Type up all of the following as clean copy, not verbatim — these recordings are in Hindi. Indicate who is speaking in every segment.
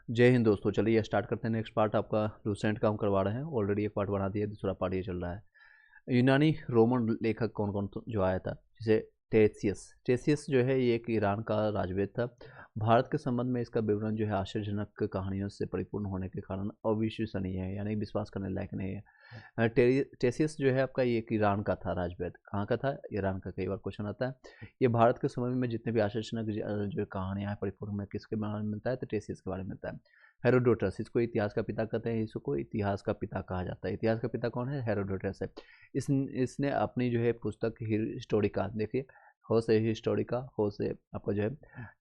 Speaker 1: जय हिंद दोस्तों। चलिए स्टार्ट करते हैं। नेक्स्ट पार्ट आपका लूसेंट का हम करवा रहे हैं। ऑलरेडी एक पार्ट बना दिया, दूसरा पार्ट ये चल रहा है। यूनानी रोमन लेखक कौन कौन जो आया था, जैसे टेसियस। टेसियस जो है ये एक ईरान का राजवेद था। भारत के संबंध में इसका विवरण जो है आश्चर्यजनक कहानियों से परिपूर्ण होने के कारण अविश्वसनीय है, यानी विश्वास करने लायक नहीं है। टेसियस जो है आपका ये एक ईरान का था राजवेद। कहाँ का था? ईरान का। कई बार क्वेश्चन आता है। ये भारत के समय में जितने भी आश्चर्यजनक जो कहानियाँ हैं परिपूर्ण में किसके बारे में मिलता है, तो टेसियस के बारे में मिलता है। हेरोडोटस, इसको इतिहास का पिता कहते हैं, इसको इतिहास का पिता कहा जाता है। इतिहास का पिता कौन है? हेरोडोटस है। इसने अपनी जो है पुस्तक हिस्टोरिका, देखिए, हो से हिस्टोरिका, हो से आपका जो है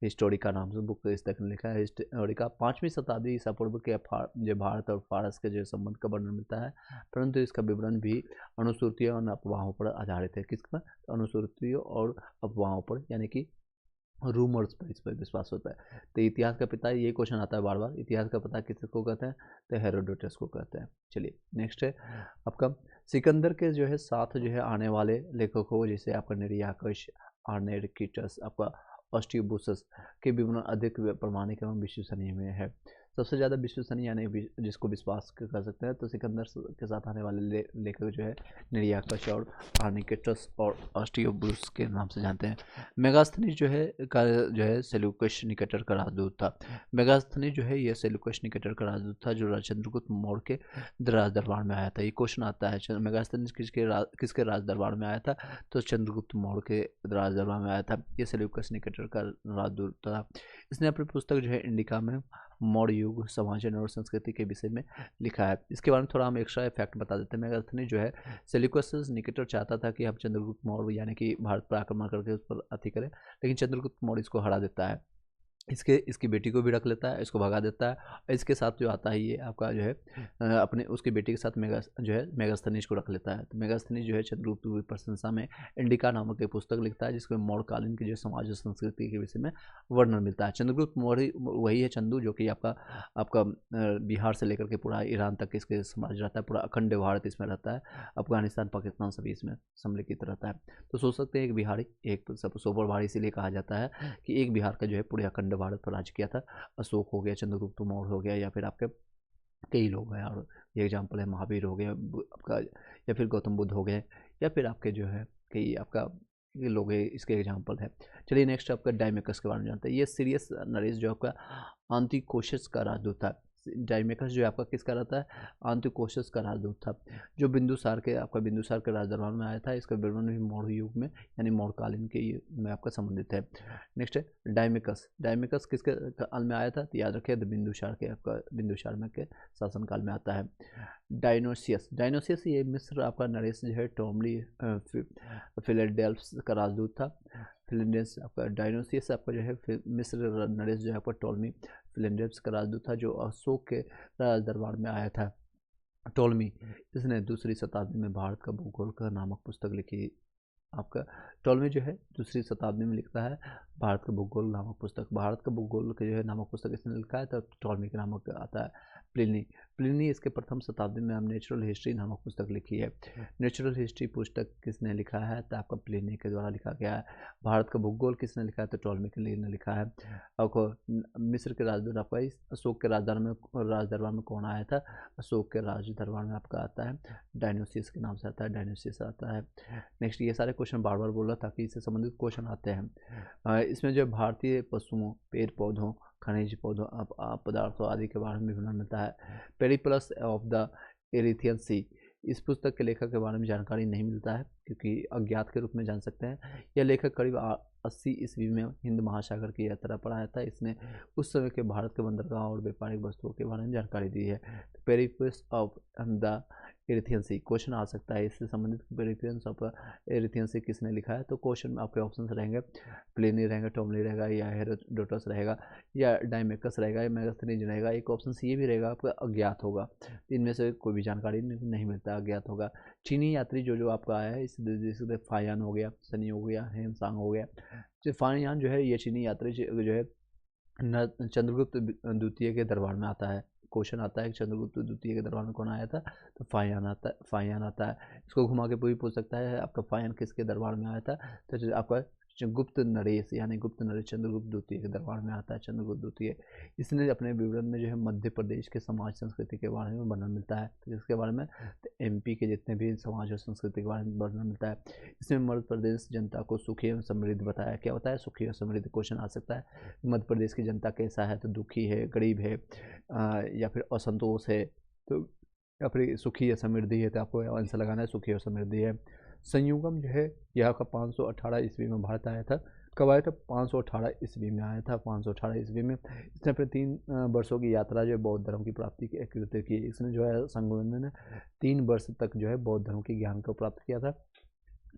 Speaker 1: हिस्टोरिका नाम से बुक इस तक लिखा है। हिस्टोरिका 5वीं शताब्दी ईसा पूर्व के जो भारत और फारस के जो संबंध का वर्णन मिलता है, परंतु इसका विवरण भी अनुश्रुतियों और अफवाहों पर आधारित है। किस पर? अनुश्रुतियों और अफवाहों पर, यानी कि रूमर्स पर इस पर विश्वास होता है। तो इतिहास का पिता, ये क्वेश्चन आता है बार बार, इतिहास का पिता किसको कहते हैं? तो हेरोडोटस को कहते हैं। चलिए नेक्स्ट है आपका सिकंदर के जो है साथ जो है आने वाले लेखकों, जैसे आपका निरियाकश, आर्नेरकिटस, आपका ऑस्टियोबुसस के विवरण अधिक प्रमाणिक एवं विश्वसनीय में है। सबसे ज़्यादा विश्वसनीय यानी जिसको विश्वास कर सकते हैं, तो सिकंदर के साथ आने वाले लेखक जो है निरियाकश और आर्निकेटस और ऑस्टियोबुस के नाम से जानते हैं। मेगास्थनीज जो है का जो है सेल्यूकस निकेटर का राजदूत था। मेगास्थनीज जो है ये सेल्यूकस निकेटर का राजदूत था, जो चंद्रगुप्त मौर्य के राज दरबार में आया था। ये क्वेश्चन आता है, मेगास्थनीज किसके राज दरबार में आया था? तो चंद्रगुप्त मौर्य के राज दरबार में आया था। ये सेल्यूकस निकेटर का राजदूत था। इसने अपनी पुस्तक जो है इंडिका में मौर्य युग, समाजन और संस्कृति के विषय में लिखा है। इसके बारे में थोड़ा हम एक्स्ट्रा फैक्ट बता देते हैं। मेगास्थनीज जो है सेल्यूकस निकेटर चाहता था कि अब चंद्रगुप्त मौर्य यानी कि भारत पर आक्रमण करके उस पर अति करे, लेकिन चंद्रगुप्त मौर्य इसको हरा देता है। इसकी बेटी को भी रख लेता है, इसको भगा देता है। और इसके साथ जो आता है ये आपका जो है अपने उसकी बेटी के साथ जो है मेगास्थनीज को रख लेता है। तो मेगास्थनीज जो है चंद्रगुप्त की प्रशंसा में इंडिका नामक एक पुस्तक लिखता है, जिसमें मौर्यकालीन की जो समाज और संस्कृति के विषय में वर्णन मिलता है। चंद्रगुप्त मौर्य वही है चंदू, जो कि आपका आपका बिहार से लेकर के पूरा ईरान तक इसके समाज रहता है। पूरा अखंड भारत इसमें रहता है। अफगानिस्तान, पाकिस्तान सभी इसमें सम्मिलित रहता है। तो सोच सकते हैं एक बिहारी, एक तो सब सुपर भारी इसीलिए कहा जाता है कि एक बिहार का जो है पूरे अखंड भारत पर राज किया था। अशोक हो गया, चंद्रगुप्त मौर्य हो गया, या फिर आपके कई लोग हैं, और ये एग्जाम्पल है महावीर हो गया आपका, या फिर गौतम बुद्ध हो गए, या फिर आपके जो है कई आपका ये लोग है, इसके एग्जाम्पल है। चलिए नेक्स्ट आपका डायमेकस के बारे में जानते हैं। ये सीरियस नरेश जो आपका आंतिकोशस का राजदूत था। डायमेकस जो आपका किसका रहता है? आंतिकोशस का राजदूत था, जो बिंदुसार के राज दरबार में आया था। इसका विवरण भी मौर्य युग में यानी मौर्यकालीन के में आपका संबंधित है। नेक्स्ट है डायमेकस। डायमेकस किसके काल में आया था? तो याद रखिए बिंदुसार के आपका बिंदुसार में के शासनकाल में आता है। डायनोसियस। डायनोसियस ये मिस्र आपका नरेश जो है टोमली फिलाडेल्फ्स का राजदूत था। फिलिडेंस आपका डायनोसियस आपका जो है मिस्र नरेश जो है आपका टोलमी फिलिडेल्फ्स का राजदूत था, जो अशोक के राज दरबार में आया था। टोलमी, इसने दूसरी शताब्दी में भारत का भूगोल का नामक पुस्तक लिखी। आपका टोलमी जो है दूसरी शताब्दी में लिखता है भारत का भूगोल नामक पुस्तक। भारत का भूगोल के जो है नामक पुस्तक इसने लिखा है, तब टोलमी के नामक आता है। प्लिनी। प्लिनी इसके प्रथम शताब्दी में हम नेचुरल हिस्ट्री नामक पुस्तक लिखी है। नेचुरल हिस्ट्री पुस्तक किसने लिखा है? तो आपका प्लिनी के द्वारा लिखा गया है। भारत का भूगोल किसने लिखा है? तो टोलमी के लिए ने लिखा है। आपको मिस्र के राजदूत आपका अशोक के राज दरबार में कौन आया था? अशोक के राज दरबार में आपका आता है डायनोसियस के नाम से आता है, डायनोसियस आता है। नेक्स्ट ये सारे क्वेश्चन बार बार बोल रहा ताकि इससे संबंधित क्वेश्चन आते हैं। इसमें जो भारतीय पशुओं, पेड़ पौधों, खनिज पौधों, पदार्थों आदि के बारे में विवरण मिलता है। पेरिप्लस ऑफ द एरिथियन सी, इस पुस्तक के लेखक के बारे में जानकारी नहीं मिलता है, क्योंकि अज्ञात के रूप में जान सकते हैं। यह लेखक करीब 80 ईस्वी में हिंद महासागर की यात्रा पर आया था। इसने उस समय के भारत के बंदरगाह और व्यापारिक वस्तुओं के बारे में जानकारी दी है। Periplus of the Erythraean Sea question आ सकता है, इससे संबंधित पेरिप्लस ऑफ एरिथियन सी किसने लिखा है? तो क्वेश्चन में आपके ऑप्शन रहेंगे, प्लिनी रहेगा, टोमली रहेगा, या हेरोडोटस रहेगा, या डायमेकस रहेगा, या मेगास्थनीज रहेगा। एक ऑप्शन सी भी रहेगा आपका अज्ञात होगा। इनमें से कोई भी जानकारी नहीं मिलता, अज्ञात होगा। चीनी यात्री जो आपका आया है, जैसे फायान हो गया, सनी हो गया, हेमसांग हो गया। जो फायान जो है ये चीनी यात्री जो है चंद्रगुप्त द्वितीय के दरबार में आता है। क्वेश्चन आता है कि चंद्रगुप्त द्वितीय के दरबार में कौन आया था? तो फायान आता है। इसको घुमा के भी पूछ सकता है आपका फायान किसके दरबार में आया था? तो आपका गुप्त नरेश यानी गुप्त नरेश चंद्रगुप्त द्वितीय के दरबार में आता है। चंद्रगुप्त द्वितीय इसने अपने विवरण में जो है मध्य प्रदेश के समाज संस्कृति के बारे में वर्णन मिलता है। तो इसके बारे में तो एमपी के जितने भी समाज और संस्कृति के बारे में वर्णन मिलता है। इसमें मध्य प्रदेश जनता को सुखी एवं समृद्ध बताया। क्या होता है? सुखी और समृद्ध। क्वेश्चन आ सकता है मध्य प्रदेश की जनता कैसा है, तो दुखी है, गरीब है, या फिर असंतोष है, तो या फिर सुखी या समृद्धि है, तो आपको आंसर लगाना है सुखी और समृद्धि है। संयुगम जो है यह का 518 ईस्वी में भारत आया था। कब आया था? 518 ईस्वी में आया था। 518 ईस्वी में इसने अपने 3 वर्षों की यात्रा जो है बौद्ध धर्म की प्राप्ति की कृत्य की। इसने जो है संगोविंद ने 3 वर्ष तक जो है बौद्ध धर्म के ज्ञान को प्राप्त किया था।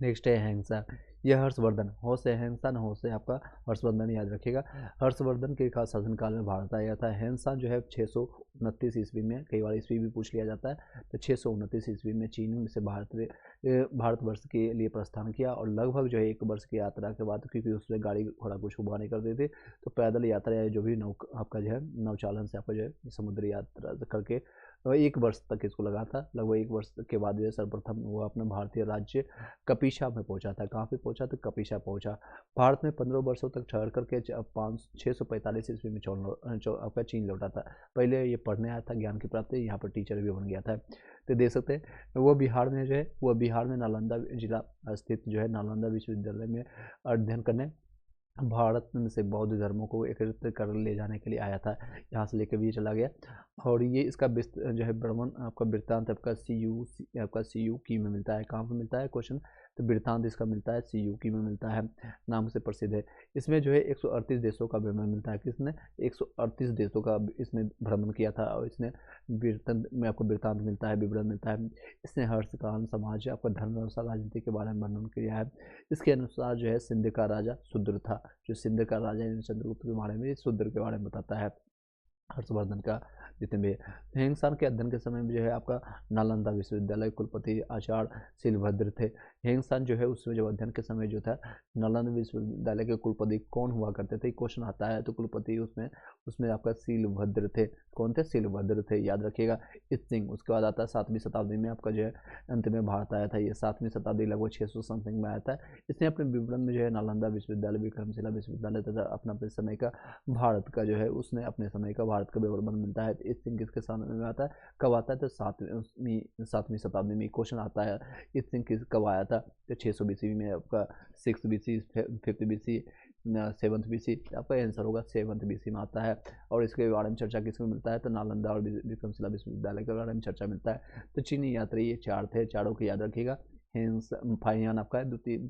Speaker 1: नेक्स्ट है अहिंसा। यह हर्षवर्धन, हो से अहिंसा, न हो से आपका हर्षवर्धन, याद रखिएगा। हर्षवर्धन के खास शासनकाल में भारत आया था। अहिंसा जो है 629 ईस्वी में, कई बार ईस्वी भी पूछ लिया जाता है, तो 629 ईस्वी में चीन से भारतवर्ष के लिए प्रस्थान किया और लगभग जो है 1 वर्ष की यात्रा के बाद, क्योंकि उसमें गाड़ी घोड़ा कुछ हुआ नहीं करते थे, तो पैदल यात्रा या जो भी आपका जो है नौचालन से आपका जो है समुद्री यात्रा करके 1 वर्ष तक इसको लगा था। लगभग 1 वर्ष के बाद जो है सर्वप्रथम वो अपने भारतीय राज्य कपिशा में पहुंचा था। कहाँ पे पहुंचा? तो कपिशा पहुंचा। भारत में 15 वर्षों तक ठहर करके 645 ईस्वी में आपका चीन लौटा था। पहले ये पढ़ने आया था, ज्ञान की प्राप्ति, यहाँ पर टीचर भी बन गया था। तो देख सकते हैं वो बिहार में जो है, वो बिहार में नालंदा जिला स्थित जो है नालंदा विश्वविद्यालय में अध्ययन करने भारत में से बौद्ध धर्मों को एकत्रित कर ले जाने के लिए आया था। यहाँ से लेकर भी चला गया और ये इसका जो है भ्रमण आपका वृत्तांत आपका CU की में मिलता है। कहाँ पर मिलता है? क्वेश्चन, तो वृत्तांत इसका मिलता है CU की में मिलता है, नाम से प्रसिद्ध है। इसमें जो है 138 देशों का भ्रमण मिलता है। किसने? 138 देशों का इसने भ्रमण किया था और इसने वृत्तांत में आपको वृत्तांत मिलता है, विवरण मिलता है। इसने हर्षकाल, समाज, आपका धर्म व्यवस्था, राजनीति के बारे में वर्णन किया है। इसके अनुसार जो है सिंध का राजा शूद्र था। जो सिंध का राजा चंद्रगुप्त के बारे में, शूद्र के बारे में बताता है हर्षवर्धन का जितने भी। हिंगसान के अध्ययन के समय में जो है आपका नालंदा विश्वविद्यालय कुलपति आचार्य शीलभद्र थे। हिंगसान जो है उसमें जो अध्ययन के समय जो था नालंदा विश्वविद्यालय के कुलपति कौन हुआ करते थे? क्वेश्चन आता है, तो कुलपति उसमें आपका शीलभद्र थे। कौन थे? शीलभद्र थे, याद रखिएगा। सिंह उसके बाद आता है 7वीं शताब्दी में आपका जो है अंत में भारत आया था। ये 7वीं शताब्दी लगभग 600 समथिंग में आया था। इसने अपने विवरण में जो है नालंदा विश्वविद्यालय, विक्रमशिला विश्वविद्यालय तथा अपने समय का भारत का जो है उसने अपने समय का भारत का विवरण मिलता है। इस सिंह किसके सामने में आता है? कब आता है? तो 7वीं शताब्दी में। क्वेश्चन आता है इस सिंह कब आया था? तो 600 BC में आपका 6 BC, 5 BC, 7 BC, आपका आंसर होगा 7 BC में आता है। और इसके बारे में चर्चा किसमें मिलता है? तो नालंदा और विक्रमशिला विश्वविद्यालय के बारे में चर्चा मिलता है। तो चीनी यात्री ये 4 थे, चारों को याद रखिएगा। फाहियान आपका है द्वितीय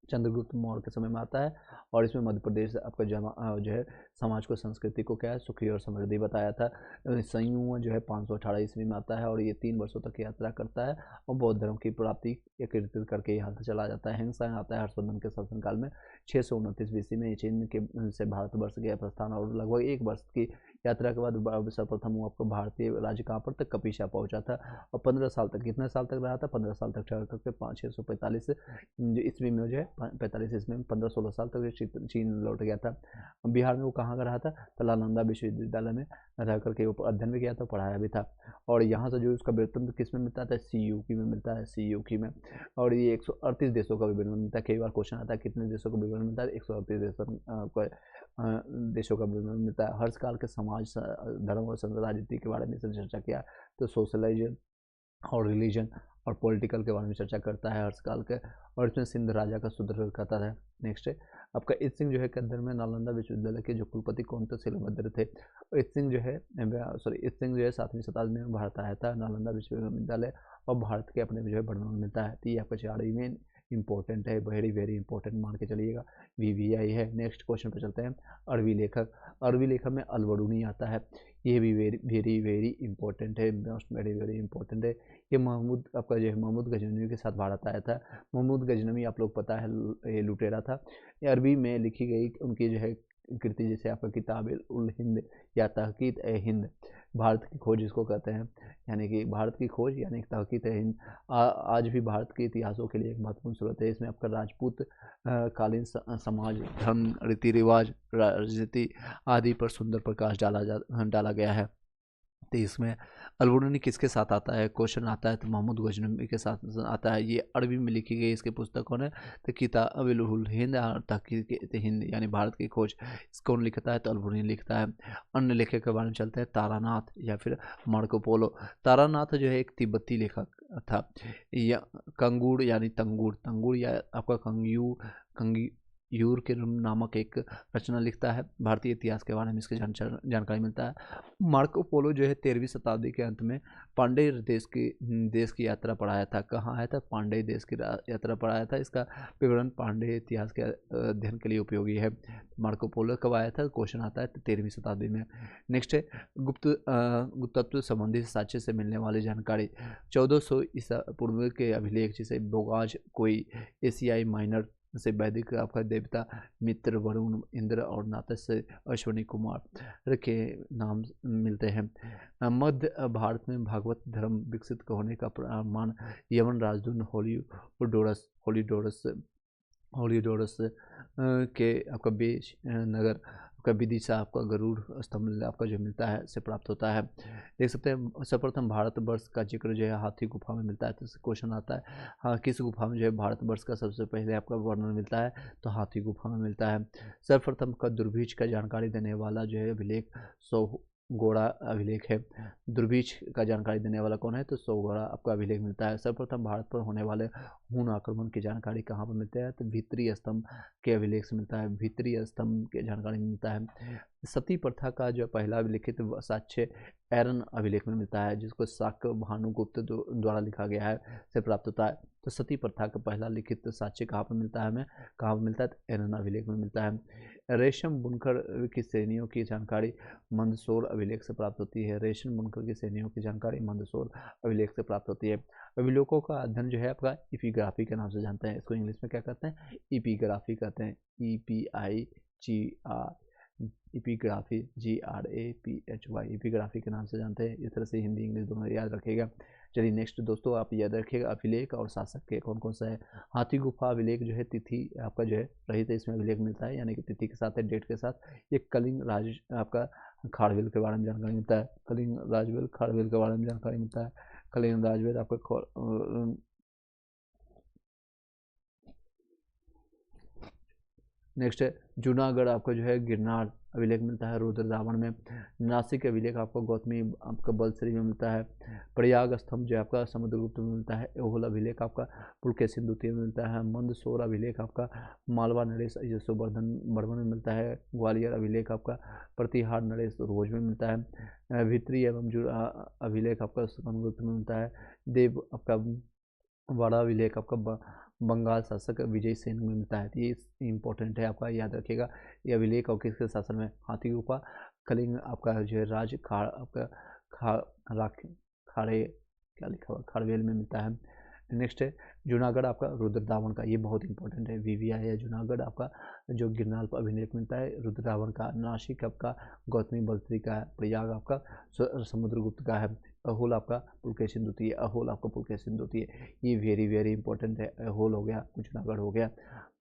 Speaker 1: चंद्रगुप्त मौर्य के समय में आता है और इसमें मध्य प्रदेश आपका जो है समाज को, संस्कृति को क्या है, सुखी और समृद्धि बताया था। संयुग जो है 518 ईस्वी में आता है और ये 3 वर्षों तक यात्रा करता है और बौद्ध धर्म की प्राप्ति एकत्रित करके यहाँ से चला जाता है। हिंगसान आता है हर्षवर्धन के शासनकाल में 629 BC में। चीन के से भारतवर्ष गया प्रस्थान और लगभग 1 वर्ष की यात्रा के बाद सर्वप्रथम वो आपको भारतीय राज्य कहाँ पर तक? कपिशा पहुंचा था और 15 साल तक, कितने साल तक रहा था? 15 साल तक ठहर करके 645 ईस्वी में जो है 45 ईस्वी में 15-16 साल तक चीन लौट गया था। बिहार में वो कहाँ का रहा था? तो नालंदा विश्वविद्यालय में रह करके वो अध्ययन भी किया था, पढ़ाया भी था। और यहाँ से जो उसका वृत्तांत किस में मिलता था? CU की में मिलता है, CU की में। और ये 138 देशों का विवरण मिलता है। कई बार क्वेश्चन आता है कितने देशों का विवरण मिलता है? 138 देशों का विवरण मिलता है। हर्षकाल के समाज, धर्म और राजनीति के बारे में चर्चा किया, तो सोशलाइजेशन और रिलीजन और पॉलिटिकल के बारे में चर्चा करता है हर्षकाल के। और इसमें सिंध राजा का शूद्र कहता है। नेक्स्ट है आपका इत सिंह जो है के अंदर में नालंदा विश्वविद्यालय के जो कुलपति कौन थे? शीलभद्र थे। इत सिंह जो है 7वीं शताब्दी में भारत आया था, नालंदा विश्वविद्यालय और भारत के अपने जो है वर्णन मिलता है। तो ये आपका 4 में इंपॉर्टेंट है, वेरी इंपॉर्टेंट मान के चलिएगा। VVI है। नेक्स्ट क्वेश्चन पे चलते हैं। अरबी लेखक। अरबी लेखक में अलबरूनी आता है। ये भी वेरी इंपॉर्टेंट है, मोस्ट वेरी इंपॉर्टेंट है। ये महमूद आपका जो है महमूद गजनवी के साथ भारत आया था। महमूद गजनवी आप लोग पता है ये लुटेरा था। ये अरबी में लिखी गई उनकी जो है कृति, जैसे आपका किताब उल हिंद या तहकीक ए हिंद, भारत की खोज इसको कहते हैं, यानी कि भारत की खोज यानी तहकीक ए हिंद आज भी भारत के इतिहासों के लिए एक महत्वपूर्ण स्रोत है। इसमें आपका राजपूत कालीन समाज, धर्म, रीति रिवाज, राजनीति आदि पर सुंदर प्रकाश डाला गया है। तो इसमें अलबरूनी किसके साथ आता है, क्वेश्चन आता है तो महमूद गजनवी के साथ आता है। ये अरबी में लिखी गई इसकी पुस्तक कौन है, तो किताबुल हिंद और तहकीक हिंद यानी भारत की खोज, इसको कौन लिखता है, तो अलबरूनी लिखता है। अन्य लेखक के बारे में चलते हैं, तारानाथ या फिर मार्को पोलो। तारानाथ जो है एक तिब्बती लेखक था, या कंगूर यानी तंगूर, तंगूर या आपका कंगयूर के नामक एक रचना लिखता है। भारतीय इतिहास के बारे में इसकी जानकारी मिलता है। मार्को पोलो जो है 13वीं शताब्दी के अंत में पांडे देश की यात्रा पर आया था। कहाँ आया था, पांडे देश की यात्रा पर आया था। इसका विवरण पांडे इतिहास के अध्ययन के लिए उपयोगी है। मार्को पोलो कब आया था, क्वेश्चन आता है 13वीं शताब्दी में। नेक्स्ट है गुप्तत्व संबंधी साक्ष्य से मिलने वाली जानकारी। 1400 ईसा पूर्व के अभिलेख जिसे बोगाज कोई एशियाई माइनर से वैदिक आपका देवता मित्र, वरुण, इंद्र और नातस से अश्वनी कुमार के नाम मिलते हैं। मध्य भारत में भागवत धर्म विकसित होने का प्रमाण यवन राजदूत होलीडोरस के आपका बेश नगर आपका विदिशा आपका गरुड़ स्तंभ आपका जो मिलता है से प्राप्त होता है। देख सकते हैं सर्वप्रथम भारतवर्ष का जिक्र जो है हाथी गुफा में मिलता है। तो क्वेश्चन आता है, हाँ, किस गुफा में जो है भारतवर्ष का सबसे पहले आपका वर्णन मिलता है, तो हाथी गुफा में मिलता है। सर्वप्रथम का दुर्भिक्ष का जानकारी देने वाला जो है अभिलेख गोड़ा अभिलेख है। दुर्भिक्ष का जानकारी देने वाला कौन है, तो सोगोड़ा आपका अभिलेख मिलता है। सर्वप्रथम भारत पर होने वाले हूण आक्रमण की जानकारी कहाँ पर मिलता है, तो भीतरी स्तंभ के अभिलेख से मिलता है। भीतरी स्तंभ की जानकारी मिलता है। सती प्रथा का जो पहला अभिलिखित साक्ष्य एरन अभिलेख में मिलता है, जिसको शाक्य भानुगुप्त द्वारा लिखा गया है से प्राप्त होता है। तो सती प्रथा का पहला लिखित साक्ष्य कहाँ पर मिलता है, हमें कहाँ पर मिलता है, तो एरन अभिलेख में मिलता है। रेशम बुनकर की श्रेणियों की जानकारी मंदसौर अभिलेख से प्राप्त होती है। रेशम बुनकर की श्रेणियों की जानकारी मंदसौर अभिलेख से प्राप्त होती है। अभिलेखों का अध्ययन जो है आपका इपिग्राफी के नाम से जानते हैं। इसको इंग्लिश में क्या कहते हैं, इपिग्राफी कहते हैं। इपिग्राफी GRAPHY इपिग्राफी के नाम से जानते हैं। इस तरह से हिंदी इंग्लिश दोनों याद रखिएगा। चलिए नेक्स्ट दोस्तों आप याद रखिएगा अभिलेख और शासक के कौन कौन सा है। हाथी गुफा अभिलेख जो है तिथि आपका जो है रहित है, इसमें अभिलेख मिलता है, यानी कि तिथि के साथ है, डेट के साथ। ये कलिंग राज आपका खारवेल के बारे में जानकारी मिलता है। कलिंग राजवेल खारवेल के बारे में जानकारी मिलता है। कलिंग राजवेल आपका नेक्स्ट है जूनागढ़ आपका जो है गिरनार अभिलेख मिलता है रुद्रदावन में। नासिक अभिलेख आपको गौतमी आपका बलसरी में मिलता है। प्रयाग स्तंभ जो आपका समुद्रगुप्त में मिलता है। एहोल अभिलेख आपका पुलकेशिन द्वितीय में मिलता है। मंदसौर अभिलेख आपका मालवा नरेश यशोवर्धन वर्मन में मिलता है। ग्वालियर अभिलेख आपका प्रतिहार नरेश रोज में मिलता है। भित्री एवं अभिलेख आपका समुद्रगुप्त में मिलता है। देव आपका वाड़ा अभिलेख आपका बंगाल शासक विजय सेन में मिलता है। ये इंपॉर्टेंट है, आपका याद रखिएगा। ये अभिलेख और किसके शासन में, हाथी गुफा कलिंग आपका जो है राज खाड़ आपका खाड़े क्या लिखा हुआ खारवेल में मिलता है। नेक्स्ट है जूनागढ़ आपका रुद्रदावन का, ये बहुत इंपॉर्टेंट है। VVI है जूनागढ़ आपका जो गिरनार पर अभिलेख मिलता है रुद्रदावन का। नासिक आपका गौतमी बलसरी का है। प्रयाग आपका समुद्रगुप्त का है। अहोल आपका पुलकेशिन द्वितीय, अहोल आपका पुलकेशिन द्वितीय, ये वेरी वेरी इंपॉर्टेंट है। अहोल हो गया, जूनागढ़ हो गया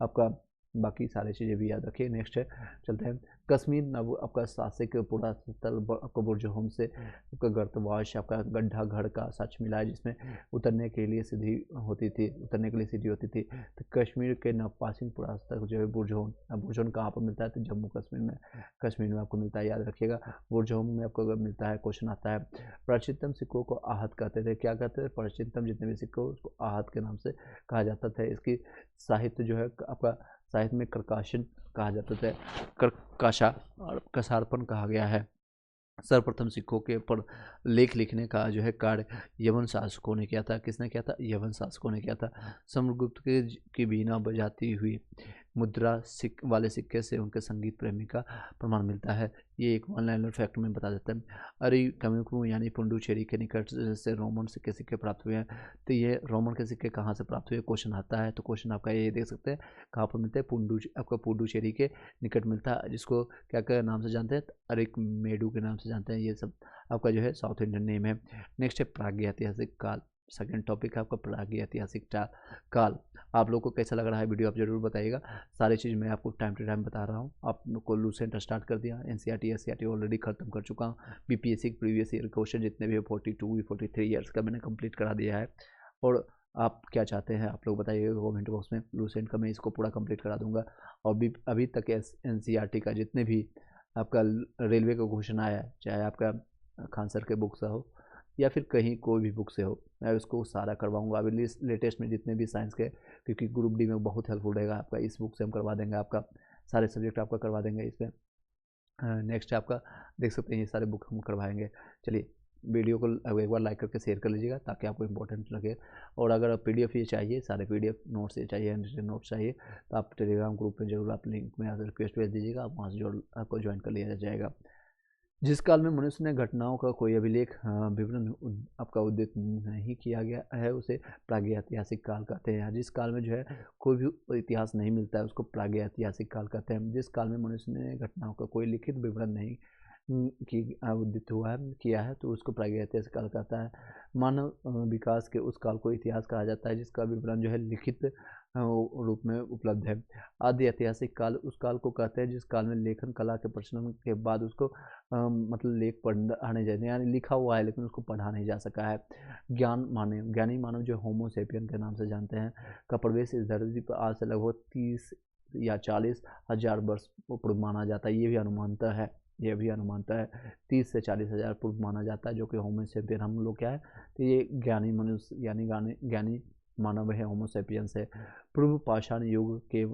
Speaker 1: आपका, बाकी सारी चीज़ें भी याद रखिए। नेक्स्ट है चलते हैं कश्मीर नव आपका शासक पुरातत्व आपका बुर्जहोम से आपका गर्तवाश आपका गड्ढा घर का सच मिला है, जिसमें उतरने के लिए सीढ़ी होती थी, उतरने के लिए सीढ़ी होती थी। तो कश्मीर के नवपाषाण पुरातत्व जो है बुर्जहोम कहाँ पर मिलता है, तो जम्मू कश्मीर में आपको मिलता है, याद रखिएगा। बुर्जहोम में आपको मिलता है। क्वेश्चन आता है प्राचीनतम सिक्कों को आहत कहते थे, क्या कहते थे, प्राचीनतम जितने भी सिक्के उसको आहत के नाम से कहा जाता था। इसकी साहित्य जो है आपका साहित्य में कर्काशन कहा जाता था, कर्काशा और कसारपन कहा गया है। सर्वप्रथम सिक्कों के ऊपर लेख लिखने का जो है कार्य यवन शासकों ने किया था। किसने किया था, यवन शासकों ने किया था। समुद्रगुप्त की बीना बजाती हुई मुद्रा वाले सिक्के से उनके संगीत प्रेमी का प्रमाण मिलता है। ये एक वन लाइनर फैक्ट में बता देता है। अरे कम्युकू यानी पुंडुचेरी के निकट से रोमन सिक्के प्राप्त हुए हैं। तो ये रोमन के सिक्के कहाँ से प्राप्त हुए, क्वेश्चन आता है। तो क्वेश्चन आपका ये देख सकते हैं कहाँ पर मिलते हैं, आपका पुंडुचेरी के निकट मिलता है, जिसको क्या क्या नाम से जानते हैं, अरिक मेडू के नाम से जानते हैं। ये सब आपका जो है साउथ इंडियन नेम है। नेक्स्ट है प्रागैतिहासिक काल। सेकंड टॉपिक है आपका प्रागैतिहासिक काल। आप लोग को कैसा लग रहा है वीडियो आप जरूर बताइएगा। सारी चीज़ मैं आपको टाइम टू टाइम बता रहा हूँ। आप लोग को लूसेंट स्टार्ट कर दिया, एनसीईआरटी एससीईआरटी ऑलरेडी खत्म कर चुका हूँ। बीपीएससी प्रीवियस ईयर क्वेश्चन जितने भी 42 43 ईयर्स का मैंने कंप्लीट करा दिया है। और आप क्या चाहते हैं आप लोग बताइएगा कमेंट बॉक्स में। लूसेंट का मैं इसको पूरा कंप्लीट करा दूंगा। और भी अभी तक एनसीईआरटी का जितने भी आपका रेलवे का क्वेश्चन आया है, चाहे आपका खान सर के बुक से हो या फिर कहीं कोई भी बुक से हो, मैं उसको सारा करवाऊंगा। अभी लेटेस्ट में जितने भी साइंस के, क्योंकि ग्रुप डी में बहुत हेल्पफुल रहेगा आपका, इस बुक से हम करवा देंगे आपका सारे सब्जेक्ट आपका करवा देंगे इसमें। नेक्स्ट आपका देख सकते हैं ये सारे बुक हम करवाएंगे। चलिए वीडियो को एक बार लाइक करके शेयर कर लीजिएगा ताकि आपको इंपॉर्टेंट लगे। और अगर पीडीएफ ये चाहिए, सारे पीडीएफ नोट्स ये चाहिए, हैंड नोट्स चाहिए, तो आप टेलीग्राम ग्रुप में जरूर आप लिंक में रिक्वेस्ट भेज दीजिएगा, आप वहाँ से जो आपको ज्वाइन कर लिया जाएगा। जिस काल में मनुष्य ने घटनाओं का कोई अभिलेख विवरण आपका उद्देत नहीं किया गया है उसे प्रागैतिहासिक काल कहते हैं। जिस काल में जो है कोई भी इतिहास नहीं मिलता है उसको प्रागैतिहासिक काल कहते हैं। जिस काल में मनुष्य ने घटनाओं का कोई लिखित विवरण नहीं की उदित हुआ है किया है तो उसको प्रागैतिहासिक काल कहता है। मानव विकास के उस काल को इतिहास कहा जाता है जिसका विवरण जो है लिखित रूप में उपलब्ध है। आदि ऐतिहासिक काल उस काल को कहते हैं जिस काल में लेखन कला के प्रचलन के बाद उसको मतलब लेख पढ़ाने जाते, यानी लिखा हुआ है लेकिन उसको पढ़ा नहीं जा सका है। ज्ञानी मानव जो होमो सेपियन के नाम से जानते हैं का प्रवेश इस धरती पर आज से लगभग 30 या 40 हजार वर्ष पूर्व माना जाता है। ये भी अनुमानता है, यह भी अनुमानता है 30 से 40 हजार पूर्व माना जाता है, जो कि होमो सेपियन हम लोग क्या है तो ये ज्ञानी मनुष्य यानी ज्ञानी मानव है, होमो सेपियंस है। पूर्व पाषाण युग के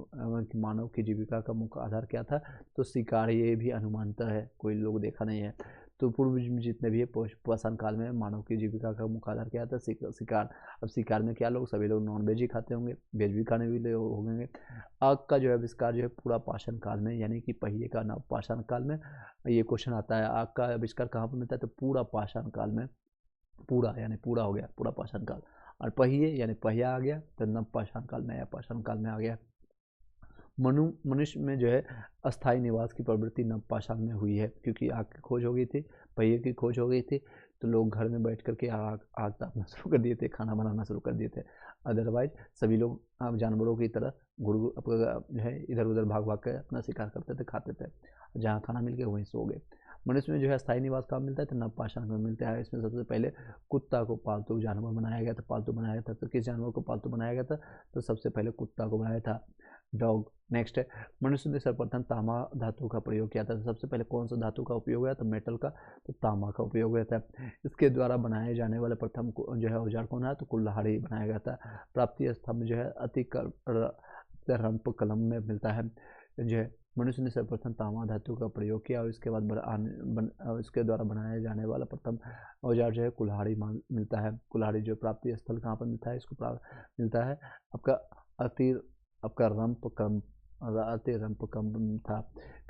Speaker 1: मानव की जीविका का मुख्य आधार क्या था, तो शिकार, ये भी अनुमानता है, कोई लोग देखा नहीं है। तो पूर्व जितने भी है पाषाण काल में मानव की जीविका का मुख्य आधार क्या था, शिकार। अब शिकार में क्या लोग, सभी लोग नॉन वेज ही खाते होंगे, वेज भी खाने भी लोग होंगे। आग का जो है आविष्कार जो है पूरा पाषाण काल में, यानी कि पहिए का नाम पाषाण काल में ये क्वेश्चन आता है। आग का आविष्कार कहाँ पर मिलता है, तो पूरा पाषाण काल में, पूरा यानी पूरा हो गया पूरा पाषाण काल। और पहिए यानी पहिया आ गया तो नव पाषाण काल, नया पाषाण काल में आ गया। मनुष्य में जो है अस्थायी निवास की प्रवृत्ति नव पाषाण में हुई है, क्योंकि आग की खोज हो गई थी, पहिए की खोज हो गई थी, तो लोग घर में बैठ करके आग तापना शुरू कर दिए थे, खाना बनाना शुरू कर दिए थे। अदरवाइज सभी लोग जानवरों की तरह जो है इधर उधर भाग भाग कर अपना शिकार करते थे, खाते थे, जहाँ खाना मिल गया वहीं सो गए। मनुष्य में जो है स्थायी निवास कहाँ मिलता है, तो नवपाषाण में मिलता है। इसमें सबसे पहले कुत्ता को पालतू जानवर बनाया गया था, पालतू बनाया गया था। तो किस जानवर को पालतू बनाया गया था, तो सबसे पहले कुत्ता को बनाया था, डॉग। नेक्स्ट है मनुष्य ने सर्वप्रथम तांबा धातु का प्रयोग किया था। सबसे पहले कौन सा धातु का उपयोग हुआ, तो मेटल का, तो तांबा का उपयोग हुआ था। इसके द्वारा बनाए जाने वाले प्रथम जो है औजार कौन है, तो कुल्हाड़ी बनाया गया था। प्राप्ति स्तंभ जो है अति रंप कलम में मिलता है। जो है मनुष्य ने सर्वप्रथम तांबा धातु का प्रयोग किया और इसके बाद इसके द्वारा बनाया जाने वाला प्रथम औजार जो है कुल्हाड़ी मिलता है। कुल्हाड़ी जो प्राप्ति स्थल कहाँ पर मिलता है, इसको मिलता है आपका आपका रंप कम था।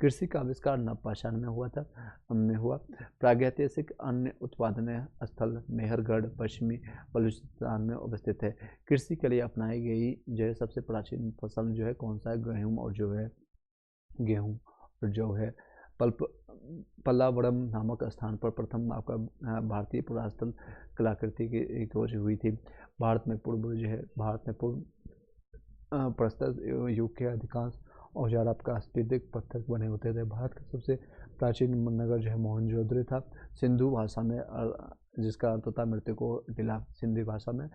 Speaker 1: कृषि का आविष्कार नवपाषाण में हुआ। प्रागैतिहासिक अन्य उत्पादन स्थल मेहरगढ़ पश्चिमी बलूचिस्तान में अवस्थित है। कृषि के लिए अपनाई गई जो है सबसे प्राचीन फसल जो है कौन सा है, गेहूँ और जो है पल्लावरम नामक स्थान पर प्रथम आपका भारतीय पुरातत्व कलाकृति की खोज हुई थी। भारत में पूर्व प्रस्तुत युग के अधिकांश औजार आपका अस्फीदिक पत्थर बने होते थे। भारत का सबसे प्राचीन नगर जो है मोहनजोदड़ो था। सिंधु भाषा में जिसका अर्थ होता है मृतकों टीला, सिंधी भाषा में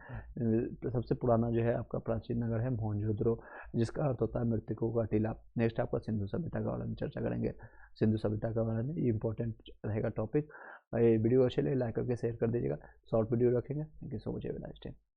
Speaker 1: सबसे पुराना जो है आपका प्राचीन नगर है मोहनजोदड़ो, जिसका अर्थ होता है मृतकों का टीला। नेक्स्ट आपका सिंधु सभ्यता के बारे में चर्चा करेंगे। सिंधु सभ्यता के बारे में ये इंपॉर्टेंट रहेगा टॉपिक। ये वीडियो अच्छे लगे लाइक करके शेयर कर दीजिएगा। शॉर्ट वीडियो रखेंगे। Thank you so much, have a nice day.